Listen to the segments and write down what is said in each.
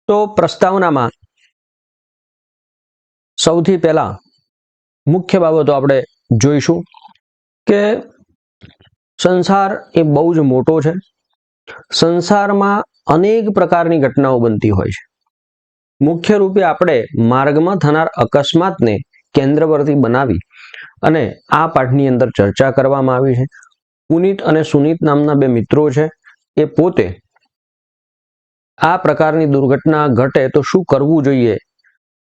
તો પ્રસ્તાવનામાં સૌથી પહેલા મુખ્ય બાબતો આપણે જોઈશું કે સંસાર એ બહુ જ મોટો છે. સંસારમાં અનેક પ્રકારની ઘટનાઓ બનતી હોય છે. મુખ્ય રૂપે આપણે માર્ગમાં થનાર અકસ્માતને કેન્દ્ર પરથી બનાવી અને આ પાઠની અંદર ચર્ચા કરવામાં આવી છે. પુનિત અને સુનીત નામના બે મિત્રો છે. એ પોતે આ પ્રકારની દુર્ઘટના ઘટે તો શું કરવું જોઈએ,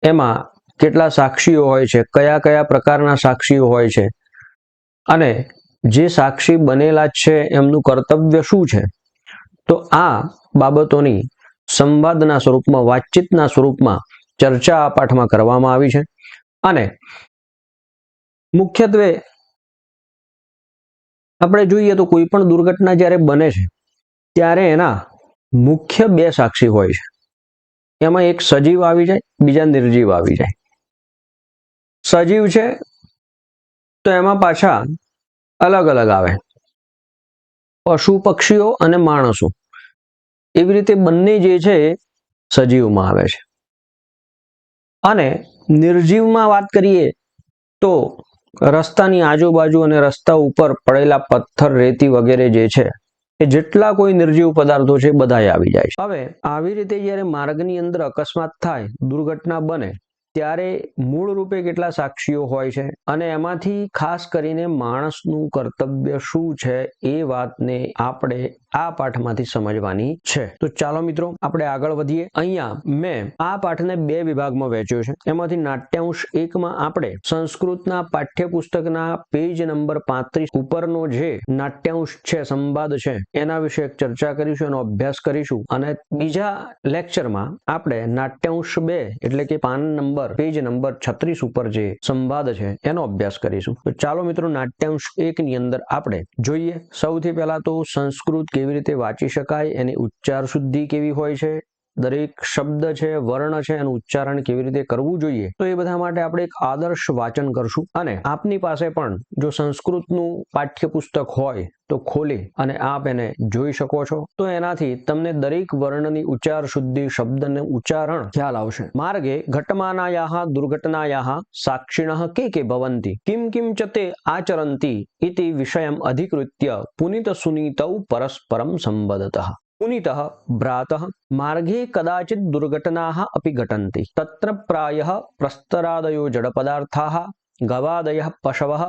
એમાં કેટલા સાક્ષીઓ હોય છે, કયા કયા પ્રકારના સાક્ષીઓ હોય છે અને જે સાક્ષી બનેલા છે એમનું કર્તવ્ય શું છે, તો આ બાબતોની સંવાદના સ્વરૂપમાં, વાતચીતના સ્વરૂપમાં ચર્ચા આ પાઠમાં કરવામાં આવી છે. અને મુખ્યત્વે આપણે જોઈએ તો કોઈ પણ દુર્ઘટના જ્યારે બને છે ત્યારે એના મુખ્ય બે સાક્ષી હોય છે. એમાં એક સજીવ આવી જાય, બીજા નિર્જીવ આવી જાય. સજીવ છે તો એમાં પાછા અલગ અલગ આવે, પશુ પક્ષીઓ અને માણસો. એવી રીતે બંને જે છે સજીવમાં આવે છે. અને નિર્જીવમાં વાત કરીએ તો રસ્તાની આજુબાજુ અને રસ્તા ઉપર પડેલા પથ્થર, રેતી વગેરે જે છે એ જેટલા કોઈ નિર્જીવ પદાર્થો છે બધાય આવી જાય છે. હવે આવી રીતે જ્યારે માર્ગની અંદર અકસ્માત થાય, દુર્ઘટના બને, ત્યારે મૂળ રૂપે કેટલા સાક્ષીઓ હોય છે અને એમાંથી ખાસ કરીને માણસનું કર્તવ્ય શું છે એ વાતને આપણે આ પાઠમાંથી સમજવાની છે. તો ચાલો મિત્રો આપણે આગળ વધીએ. અહીંયા મેં આ પાઠને બે વિભાગમાં વહેંચ્યો છે. એમાંથી નાટ્યાંશ 1માં આપણે સંસ્કૃતના પાઠ્યપુસ્તકના પેજ નંબર 35 ઉપરનો જે નાટ્યાંશ છે, સંવાદ છે, એના વિશે ચર્ચા કરીશું, એનો અભ્યાસ કરીશું. અને બીજા લેક્ચરમાં આપણે નાટ્યાંશ 2 એટલે કે પાન નંબર પેજ નંબર 36 ઉપર જે સંવાદ છે એનો અભ્યાસ કરીશું. તો ચાલો મિત્રો નાટ્યાંશ 1 ની અંદર આપણે જોઈએ. સૌથી પહેલા તો સંસ્કૃત કેવી રીતે વાંચી શકાય, એની ઉચ્ચાર શુદ્ધિ કેવી હોય છે, દરેક શબ્દ છે, વર્ણ છે, એનું ઉચ્ચારણ કેવી રીતે કરવું જોઈએ, તો એ બધા માટે આપણે એક આદર્શ વાંચન કરશું. અને આપની પાસે પણ જો સંસ્કૃતનું પાઠ્યપુસ્તક હોય તો ખોલી અને આપ એને જોઈ શકો છો. તો એનાથી તમને દરેક વર્ણની ઉચ્ચાર શુદ્ધિ, શબ્દનું ઉચ્ચારણ ખ્યાલ આવશે. માર્ગે ઘટમાનાયાહ દુર્ઘટનાયાહ સાક્ષિણઃ કે ભવન્તિ કિમ કિમ ચ તે આચરન્તિ ઇતિ વિષયમ અધિકૃત્ય પુનિત સુનીતૌ પરસ્પરમ સંવદતઃ. પુનિતઃ ભ્રાતઃ માર્ગે કદાચિત દુર્ઘટનાः अपि घटन्ति तत्र प्रायः प्रस्तरादयो जडपदार्थाः गवादयः पशवः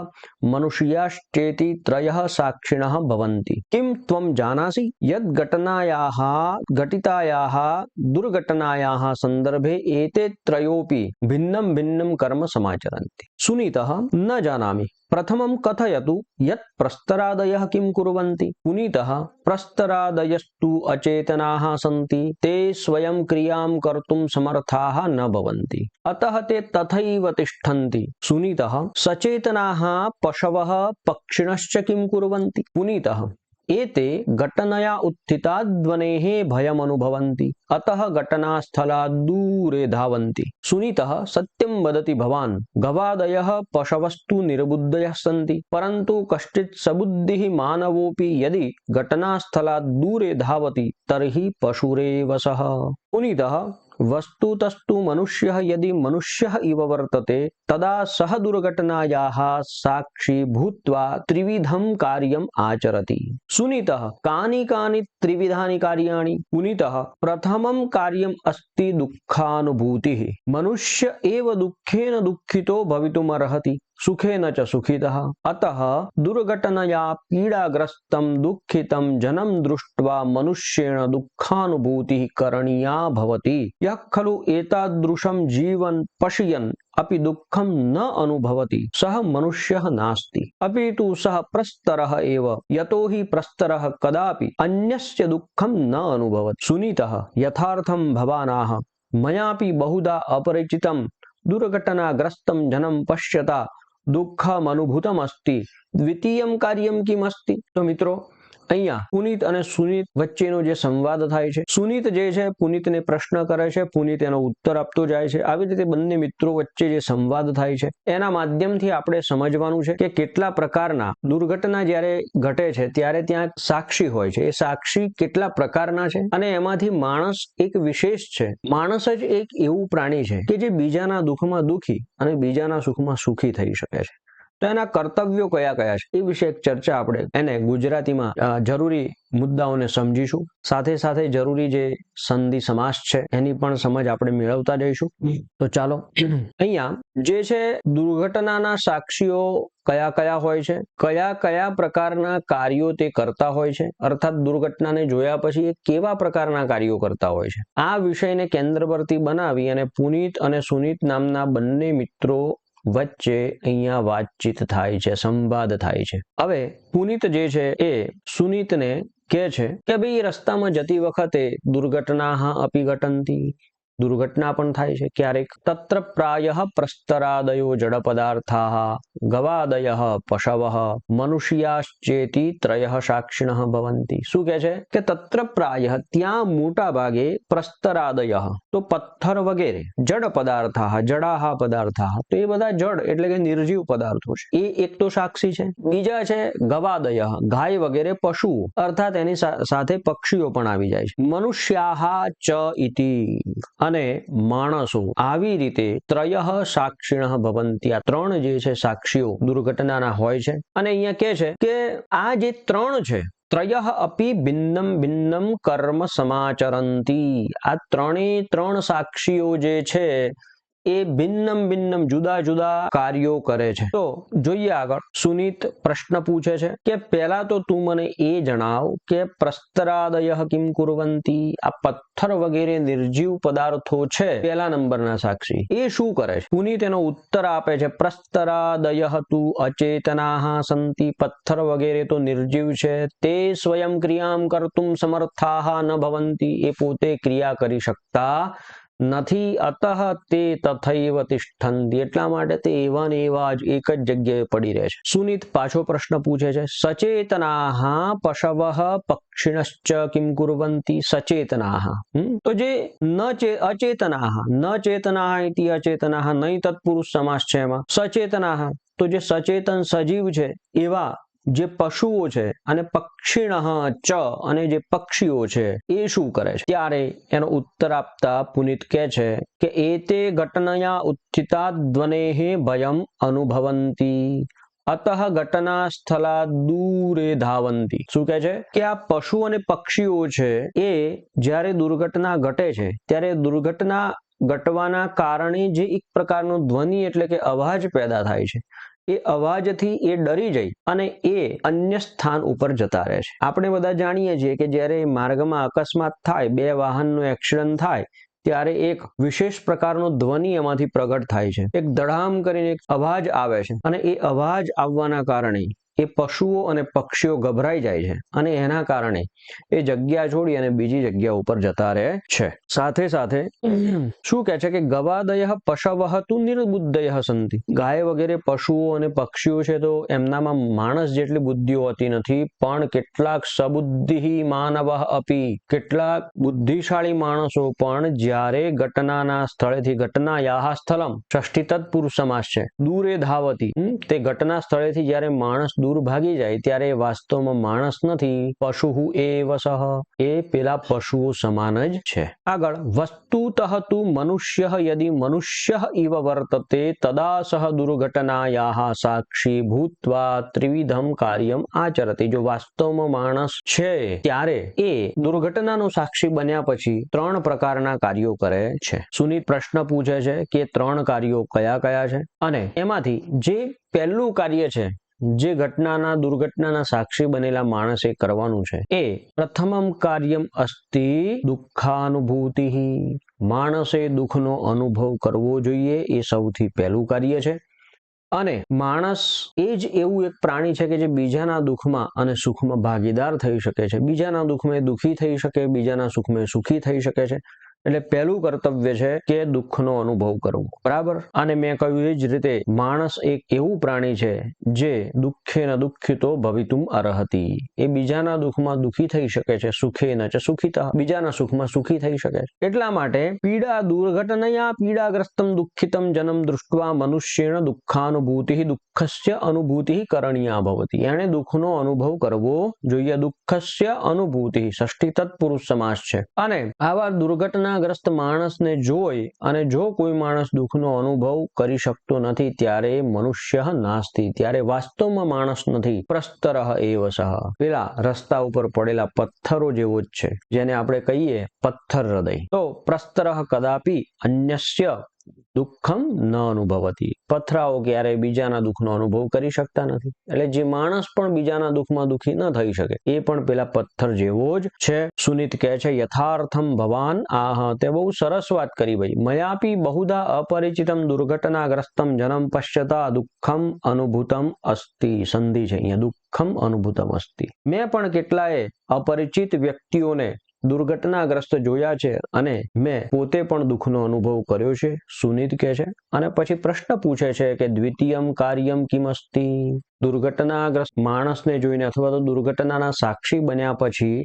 मनुष्याश्चेति त्रयः साक्षिणः भवन्ति. किं त्वं जानासि यद् घटितायाः दुर्घटनायाः सन्दर्भे एते त्रयोऽपि भिन्नं भिन्नं कर्म समाचरन्ति. सुनीतः न जानामि. प्रथमं कथयतु यत् प्रस्तरादयः किं कुर्वन्ति. पुनीतः प्रस्तरादयस्तु अचेतनाः सन्ति, ते स्वयं क्रियां कर्तुं समर्थाः न भवन्ति, अतः ते तथैव तिष्ठन्ति. सुनीतः सचेतनाः पशवः पक्षिणश्च किं कुर्वन्ति. पुनीतः एते घटनया उत्थिताध्वनेः भयमनुभवन्ति, अतः घटनास्थलात् दूरे धावन्ति. सुनीतः सत्यं वदति भवान्. गवादयः पशवस्तु निर्बुद्धयः सन्ति, परन्तु कश्चित् सबुद्धिः मानवोऽपि यदि घटनास्थलात् दूरे धावति तर्हि पशुरेव सः. पुनीतः वस्तुतस्तु मनुष्यः यदि मनुष्यः इव वर्तते तदा सह दुर्घटनायाः साक्षी भूत्वा त्रिविधं कार्यम् आचरति. सुनीतः कानि कानि त्रिविधानि कार्याणि. पुनीतः प्रथमं कार्यम् अस्ति दुःखानुभूतिः. मनुष्य एव दुःखेन दुःखितो भवितुमर्हति, सुखेन च सुखितः. अतः दुर्घटनया पीडाग्रस्तं दुःखितं जनं दृष्ट्वा मनुष्येण दुःखानुभूतिः करणीया भवति. यः खलु एतादृशं जीवन् पश्यन् अपि दुःखं न अनुभवति सः मनुष्यः नास्ति, अपि तु सः प्रस्तरः एव, यतो हि प्रस्तरः कदापि अन्यस्य दुःखं न अनुभवति. सुनीतः यथार्थं भवानाः मयापि बहुधा अपरिचितं दुर्घटनाग्रस्तं जनं पश्यता दुःखमनुभूतमस्ति. द्वितीयं कार्यं किमस्ति. तो मित्रों અહીંયા પુનિત અને સુનિત વચ્ચેનો જે સંવાદ થાય છે, સુનિત જે છે પુનિતને પ્રશ્ન કરે છે, પુનિત એનો ઉત્તર આપતો જાય છે. આવી રીતે બંને મિત્રો વચ્ચે જે સંવાદ થાય છે એના માધ્યમથી આપણે સમજવાનું છે કે કેટલા પ્રકારના દુર્ઘટના જ્યારે ઘટે છે ત્યારે ત્યાં સાક્ષી હોય છે. એ સાક્ષી કેટલા પ્રકારના છે અને એમાંથી માણસ એક વિશેષ છે. માણસ જ એક એવું પ્રાણી છે કે જે બીજાના દુઃખમાં દુઃખી અને બીજાના સુખમાં સુખી થઈ શકે છે. તો એના કર્તવ્યો કયા કયા છે એ વિશે એક ચર્ચા આપણે એને ગુજરાતીમાં જરૂરી મુદ્દાઓને સમજીશું. સાથે સાથે જરૂરી જે સંધિ સમાસ છે એની પણ સમજ આપણે મેળવતા જઈશું. તો ચાલો, અહીંયા જે છે દુર્ઘટનાના સાક્ષીઓ કયા કયા હોય છે, કયા કયા પ્રકારના કાર્યો તે કરતા હોય છે, અર્થાત દુર્ઘટનાને જોયા પછી એ કેવા પ્રકારના કાર્યો કરતા હોય છે, આ વિષયને કેન્દ્ર પરથી બનાવી અને પુનિત અને સુનિત નામના બંને મિત્રો વચ્ચે અહીંયા વાતચીત થાય છે, સંવાદ થાય છે. હવે પુનિત જે છે એ સુનિતને કહે છે કે ભાઈ રસ્તામાં જતી વખતે દુર્ઘટના અપી ઘટંતી, દુર્ઘટના પણ થાય છે ક્યારેક. તત્ર પ્રાયઃ પ્રસ્તરાદયો જડ પદાર્થાઃ ગવાદયઃ પશવઃ મનુષ્યાશ્ચેતિ ત્રયઃ સાક્ષિણઃ ભવંતિ. શું કહે છે કે તત્ર પ્રાયઃ ત્યાં મોટા ભાગે પ્રસ્તરાદયઃ તો પથ્થર વગેરે, જડ પદાર્થાઃ જડાહ પદાર્થાઃ તો એ બધા જડ એટલે કે નિર્જીવ પદાર્થો છે, એ એક તો સાક્ષી છે. બીજા છે ગવાદયઃ ગાય વગેરે પશુઓ, અર્થાત એની સાથે પક્ષીઓ પણ આવી જાય છે. મનુષ્યાઃ ચ ઇતિ અને માણસો, આવી રીતે ત્રયઃ સાક્ષિણઃ ભવંતિ. આ ત્રણ જે છે સાક્ષીઓ દુર્ઘટનાના હોય છે. અને અહીંયા કહે છે કે આ જે ત્રણ છે ત્રયઃ અપી ભિન્નમ ભિન્નમ કર્મ સમાચરંતી. આ ત્રણ સાક્ષીઓ જે છે એ ભિન્નમ ભિન્નમ જુદા જુદા કાર્યો કરે છે. તો જોઈએ આગળ. સુનિત પ્રશ્ન પૂછે છે કે પહેલા તો તું મને એ જણાવ કે પ્રસ્તરાદયઃ કિમ કુર્વંતી. આ પથ્થર વગેરે નિર્જીવ પદાર્થો છે પહેલા નંબરના સાક્ષી, એ શું કરે છે? પુનિત એનો ઉત્તર આપે છે પ્રસ્તરાદયઃ તુ અચેતનાઃ સંતિ. પથ્થર વગેરે તો નિર્જીવ છે, તે સ્વયં ક્રિયામ કર્તુમ સમર્થાઃ ન ભવંતી. એ પોતે ક્રિયા કરી શકતા નથી. અતઃ તે તથૈવ તિષ્ઠન્તિ. એટલા માટે તે એવા ને એવા જ એક જ જગ્યાએ પડી રહે છે. સુનિત પાછો પ્રશ્ન પૂછે છે સચેતનાઃ પશવઃ પક્ષિણશ્ચ કિમ કુર્વન્તિ. સચેતનાઃ તો જે અચેતનાઃ ન ચેતનાઃ ઇતિ અચેતનાઃ નહીં તત્પુરુષ સમાસ છે એમાં. સચેતનાઃ તો જે સચેતન સજીવ છે એવા જે પશુઓ છે, અને પક્ષિણઃ ચ અને જે પક્ષીઓ છે એ શું કરે છે? ત્યારે એનો ઉત્તર આપતા પુનિત કહે છે કે એતે ઘટનયા ઉત્થિતા ધ્વનેઃ ભયમ અનુભવંતી અતઃ ઘટના સ્થલા દૂરે ધાવંતી. શું કહે છે કે આ પશુ અને પક્ષીઓ છે એ જ્યારે દુર્ઘટના ઘટે છે ત્યારે દુર્ઘટના ઘટવાના કારણે જે એક પ્રકારનો ધ્વનિ એટલે કે અવાજ પેદા થાય છે, એ અવાજથી એ ડરી જઈ અને એ અન્ય સ્થાન ઉપર જતા રહે છે. આપણે બધા જાણીએ છીએ કે જ્યારે માર્ગમાં અકસ્માત થાય, બે વાહનનો એક્સિડન્ટ થાય ત્યારે એક વિશેષ પ્રકારનો ધ્વનિ એમાંથી પ્રગટ થાય છે. એક ધડામ કરીને એક અવાજ આવે છે અને એ અવાજ આવવાના કારણે એ પશુઓ અને પક્ષીઓ ગભરાઈ જાય છે અને એના કારણે એ જગ્યા છોડી અને બીજી જગ્યા ઉપર જતા રહે છે. સાથે સાથે શું કહે છે કે ગવાદયઃ પશવઃ તુ નિર્બુદ્ધયઃ સંતિ. ગાય વગેરે પશુઓ અને પક્ષીઓ છે તો એમનામાં માણસ જેટલી બુદ્ધિઓ હોતી નથી, પણ કેટલાક સબુદ્ધિ માનવ અપી, કેટલાક બુદ્ધિશાળી માણસો પણ જ્યારે ઘટનાના સ્થળેથી, ઘટનાયાહ સ્થલમ ષષ્ઠી તત્પુરુષ સમાસ છે, દૂરે ધાવતી, તે ઘટના સ્થળેથી જ્યારે માણસ દૂર ભાગી જાય ત્યારે વાસ્તવમાં માણસ નથી, પશુ એવ સહ, એ પેલા પશુઓ સમાન જ છે. આગળ વસ્તુતઃ તુ મનુષ્ય યદિ મનુષ્ય ઇવ વર્તતે તદા સહ દુર્ઘટનાયાહ સાક્ષી ભૂત્વા ત્રિવિધમ કાર્યમ આચરતી. જો વાસ્તવમાં માણસ છે ત્યારે એ દુર્ઘટનાનો સાક્ષી બન્યા પછી ત્રણ પ્રકારના કાર્યો કરે છે. સુનિત પ્રશ્ન પૂછે છે કે ત્રણ કાર્યો કયા કયા છે, અને એમાંથી જે પહેલું કાર્ય છે જે દુર્ઘટનાના સાક્ષી બનેલા માણસે કરવાનું છે એ પ્રથમમ કાર્યમ અસ્તિ દુઃખાનુભૂતિ. માણસે દુઃખનો અનુભવ કરવો જોઈએ, એ સૌથી પહેલું કાર્ય છે. અને માણસ એ જ એવું એક પ્રાણી છે કે જે બીજાના દુઃખમાં અને સુખમાં ભાગીદાર થઈ શકે છે. બીજાના દુઃખમાં દુઃખી થઈ શકે, બીજાના સુખમાં સુખી થઈ શકે છે. એટલે પહેલું કર્તવ્ય છે કે દુઃખનો અનુભવ કરવો, બરાબર. અને મેં કહ્યું એ જ રીતે માણસ એક એવું પ્રાણી છે જે દુઃખેન દુઃખિતો ભવિતુમ અર્હતિ, એ બીજાના દુઃખમાં દુઃખી થઈ શકે છે, સુખેન ચ સુખિતઃ, બીજાના સુખમાં સુખી થઈ શકે છે. એટલા માટે પીડા દુર્ઘટનયા પીડાગ્રસ્તમ દુઃખિતમ જનમ દૃષ્ટવા મનુષ્યેણ દુઃખાનુભૂતિ દુઃખસ્ય અનુભૂતિ કરણીયા ભવતિ. એણે દુઃખનો અનુભવ કરવો જોઈએ. દુઃખસ્ય અનુભૂતિ ષષ્ઠી તત્પુરુષ સમાસ છે. અને આવા દુર્ઘટનાગ્રસ્ત માણસને જોઈ અને જો કોઈ માણસ દુઃખનો અનુભવ કરી શકતો નથી ત્યારે મનુષ્ય નાસ્તિ, ત્યારે વાસ્તવમાં માણસ નથી. પ્રસ્તરઃ એવ સઃ, પેલા રસ્તા ઉપર પડેલા પથ્થરો જેવો જ છે, જેને આપણે કહીએ પથ્થર હૃદય. તો પ્રસ્તરઃ કદાપી અન્યસ્ય દુઃખમ ન અનુભવતી, પથરાઓ ક્યારેય બીજાના દુઃખનો અનુભવ કરી શકતા નથી. એટલે જે માણસ પણ બીજાના દુઃખમાં દુઃખી ન થઈ શકે એ પણ પેલા પથ્થર જેવો જ છે. સુનિત કહે છે યથાર્થમ ભવાન આહ, તે બહુ સરસ વાત કરી ભાઈ. મયાપી બહુધા અપરિચિતમ દુર્ઘટનાગ્રસ્તમ જનમ પશ્યતા દુઃખમ અનુભૂતમ અસ્તિ. સંધિ છે અહીંયા, દુઃખમ અનુભૂતમ અસ્તિ. મેં પણ કેટલાય અપરિચિત વ્યક્તિઓને દુર્ઘટનાગ્રસ્ત જોયા છે અને મેં પોતે પણ દુઃખનો અનુભવ કર્યો છે, સુનિત કહે છે. અને પછી પ્રશ્ન પૂછે છે કે દ્વિતીયમ કાર્યમ કિમસ્તિ, દુર્ઘટનાગ્રસ્ત માણસને જોઈને અથવા તો દુર્ઘટનાના સાક્ષી બન્યા પછી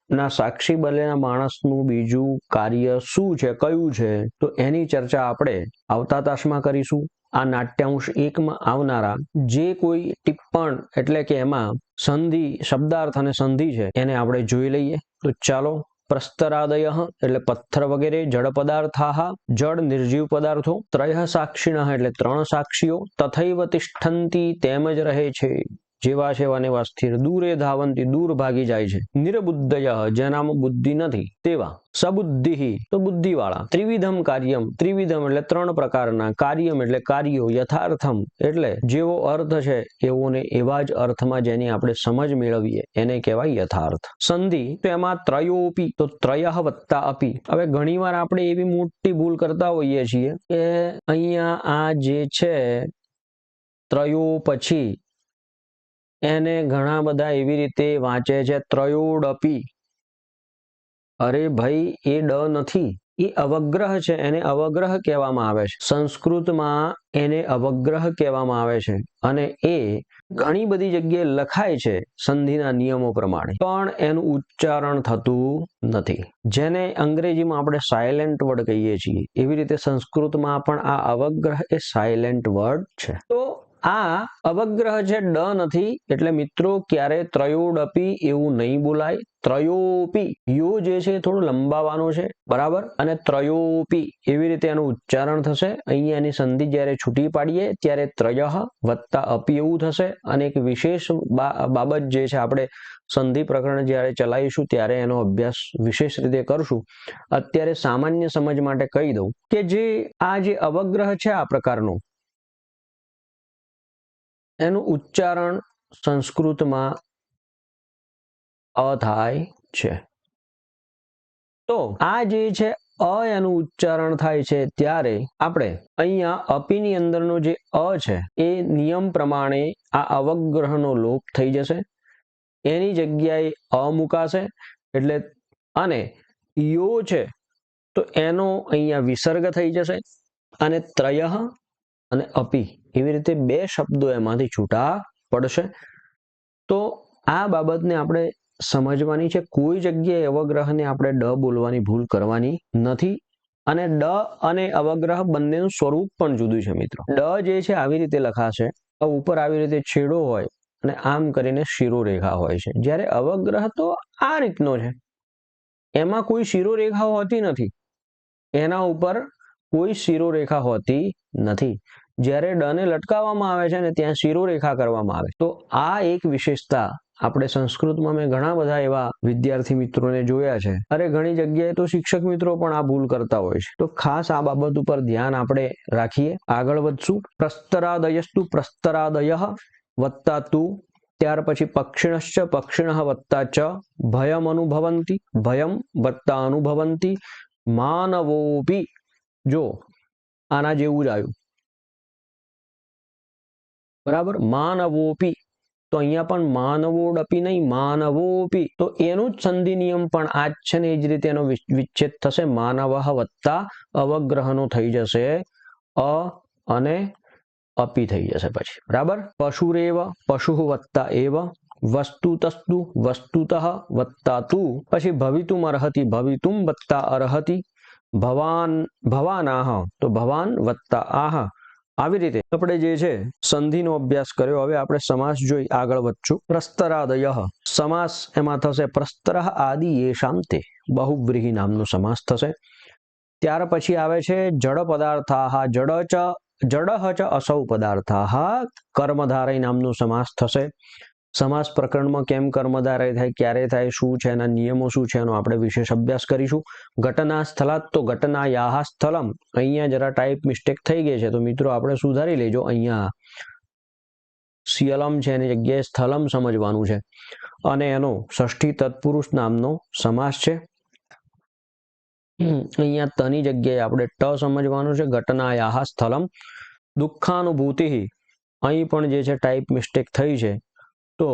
ના સાક્ષી બનેલા માણસનું બીજું કાર્ય શું છે, કયું છે, તો એની ચર્ચા આપણે આવતા તાસમાં કરીશું. આ નાટ્યાંશ 1માં આવનારા જે કોઈ ટિપ્પણ એટલે કે એમાં સંધિ, શબ્દાર્થ અને સંધિ છે એને આપણે જોઈ લઈએ. તો ચાલો. પ્રસ્તરાદય એટલે પથ્થર વગેરે, જડ પદાર્થાહ જડ નિર્જીવ પદાર્થો, ત્રય સાક્ષિણઃ એટલે 3 સાક્ષીઓ, તથૈવ તિષ્ઠંતી તેમજ રહે છે, જેવા છે એવા સ્થિર, દૂરે ધાવંતી દૂર ભાગી જાય છે, નિર્બુદ્ધય જેનામાં બુદ્ધિ નથી તેવા, સબુદ્ધિ તો બુદ્ધિવાળા, ત્રિવિધમ કાર્યમ, ત્રિવિધમ એટલે 3 પ્રકારના, કાર્યમ એટલે કાર્યો, યથાર્થમ એટલે જેવો અર્થ છે એવો ને એવા જ અર્થમાં જેની આપણે સમજ મેળવીએ એને કહેવાય યથાર્થ. સંધિ તો એમાં ત્રયોપી, તો ત્રયઃ વત્તા અપી. હવે ઘણીવાર આપણે એવી મોટી ભૂલ કરતા હોઈએ છીએ કે અહીંયા આ જે છે ત્રયો પછી એને ઘણા બધા એવી રીતે વાંચે છે ત્રયોડપી. અરે ભાઈ એ ડ નથી, એ અવગ્રહ છે, એને અવગ્રહ કહેવામાં આવે છે. સંસ્કૃતમાં એને અવગ્રહ કહેવામાં આવે છે અને એ ઘણી બધી જગ્યાએ લખાય છે સંધિના નિયમો પ્રમાણે, પણ એનું ઉચ્ચારણ થતું નથી, જેને અંગ્રેજીમાં આપણે સાયલેન્ટ વર્ડ કહીએ છીએ. એવી રીતે સંસ્કૃતમાં પણ આ અવગ્રહ એ સાયલેન્ટ વર્ડ છે. તો આ અવગ્રહ છે, ડ નથી. એટલે મિત્રો ક્યારે ત્રયોડપી એવું નહીં બોલાય. ત્રયોપી, યો જે છે થોડું લંબાવવાનો છે, બરાબર, અને ત્રયોપી એવી રીતે એનું ઉચ્ચારણ થશે. અહીંયા એની સંધિ જ્યારે છૂટી પાડીએ ત્યારે ત્રયઃ વત્તા અપી એવું થશે. અને એક વિશેષ બાબત જે છે, આપણે સંધિ પ્રકરણ જ્યારે ચલાવીશું ત્યારે એનો અભ્યાસ વિશેષ રીતે કરશું. અત્યારે સામાન્ય સમજ માટે કહી દઉં કે આ જે અવગ્રહ છે આ પ્રકારનું, એનું ઉચ્ચારણ સંસ્કૃતમાં અ થાય છે. તો આ જે છે અ એનું ઉચ્ચારણ થાય છે ત્યારે આપણે અહીંયા અપીની અંદરનો જે અ છે એ નિયમ પ્રમાણે આ અવગ્રહનો લોપ થઈ જશે, એની જગ્યાએ અ મુકાશે. એટલે અને યો છે તો એનો અહીંયા વિસર્ગ થઈ જશે અને ત્રયઃ અને અપી એવી રીતે 2 શબ્દો એમાંથી છૂટા પડશે. તો આ બાબતને આપણે સમજવાની છે. કોઈ જગ્યાએ અવગ્રહને આપણે ડ બોલવાની ભૂલ કરવાની નથી. અને ડ અને અવગ્રહ બંનેનું સ્વરૂપ પણ જુદું છે મિત્રો. ડ જે છે આવી રીતે લખાશે, ઉપર આવી રીતે છેડો હોય અને આમ કરીને શિરોરેખા હોય છે, જ્યારે અવગ્રહ તો આ રીતનો છે, એમાં કોઈ શિરોરેખા હોતી નથી, એના ઉપર કોઈ શિરોરેખા હોતી નથી. જ્યારે ડ ને લટકાવવામાં આવે છે ને ત્યાં શિરોરેખા કરવામાં આવે. તો આ એક વિશેષતા આપણે સંસ્કૃતમાં મેં ઘણા બધા એવા વિદ્યાર્થી મિત્રોને જોયા છે. અરે ઘણી જગ્યાએ તો શિક્ષક મિત્રો પણ આ ભૂલ કરતા હોય છે. તો ખાસ આ બાબત ઉપર ધ્યાન આપણે રાખીએ. આગળ વધશું. પ્રસ્તરાદયસ્તુ પ્રસ્તરાદયઃ વત્તા તુ, ત્યાર પછી પક્ષિણશ્ચ પક્ષિણઃ વત્તા ચ, ભયમ અનુભવંતી ભયમ વત્તા અનુભવંતી, માનવોપી, જો આના જેવું જ આવ્યું, બરાબર, માનવોપી તો અહીંયા પણ માનવોડપી નહીં, માનવોપી. તો એનું જ સંધિ નિયમ પણ આ જ છે ને એ જ રીતે એનો વિચ્છેદ થશે. માનવઃ વત્તા અવગ્રહનો થઈ જશે, અ અને અપી થઈ જશે પછી. બરાબર. પશુરેવ પશુ વત્તા એવ, વસ્તુતસ્તુ વસ્તુતઃ વત્તા તુ, પછી ભવિતુમ અર્હતિ ભવિતુમ વત્તા અર્હતિ, ભવાન ભવાનાહ તો ભવાન વત્તા આહ. આવી રીતે આપણે જે છે સંધિનો અભ્યાસ કર્યો. હવે આપણે સમાસ જોઈ આગળ વધશું. પ્રસ્તરાદય સમાસ એમાં થશે પ્રસ્તરઃ આદિ યેષામ તે, બહુવ્રીહી નામનો સમાસ થશે. ત્યાર પછી આવે છે જડ પદાર્થાહ, જડઃ ચ અસૌ પદાર્થાહ, કર્મધારય નામનો સમાસ થશે. સમાસ પ્રકરણમાં કેમ કર્મધારય થાય, ક્યારે થાય, શું છે, એના નિયમો શું છે, એનો આપણે વિશેષ અભ્યાસ કરીશું. ઘટના સ્થલાત તો ઘટનાયાહ સ્થલમ, અહીંયા જરા ટાઈપ મિસ્ટેક થઈ ગઈ છે તો મિત્રો આપણે સુધારી લેજો. અહીંયા શિયલમ છે એની જગ્યાએ સ્થલમ સમજવાનું છે. અને એનો ષષ્ઠી તત્પુરુષ નામનો સમાસ છે. અહીંયા તની જગ્યાએ આપણે ટ સમજવાનું છે. ઘટનાયાહ સ્થલમ. દુઃખાનુભૂતિ, અહીં પણ જે છે ટાઈપ મિસ્ટેક થઈ છે તો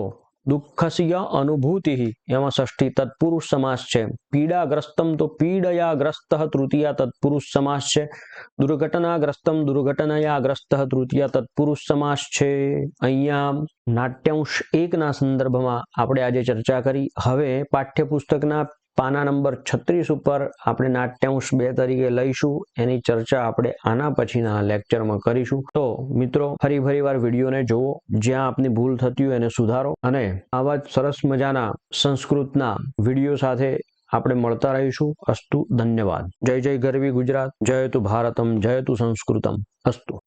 દુઃખસ્ય અનુભૂતિ, એમાં ષષ્ઠી તત્પુરુષ સમાસ છે. પીડાગ્રસ્તમ તો પીડયાગ્રસ્ત તૃતીયા તત્પુરુષ સમાસ છે. દુર્ઘટનાગ્રસ્તમ દુર્ઘટનયાગ્રસ્ત તૃતીયા તત્પુરુષ સમાસ છે. અહીંયા નાટ્યાંશ 1 ના સંદર્ભમાં આપણે આજે ચર્ચા કરી. હવે પાઠ્યપુસ્તકના પાના નંબર 36 ઉપર આપણે નાટ્યાંશ 2 તરીકે લઈશું. એની ચર્ચા આપણે આના પછીના લેક્ચરમાં કરીશું. તો મિત્રો ફરી વાર વિડીયોને જુઓ, જ્યાં આપની ભૂલ થતી હોય એને સુધારો, અને આવા જ સરસ મજાના સંસ્કૃતના વિડીયો સાથે આપણે મળતા રહીશું. અસ્તુ, ધન્યવાદ. જય જય ગરવી ગુજરાત, જય તુ ભારતમ, જય તુ સંસ્કૃતમ. અસ્તુ.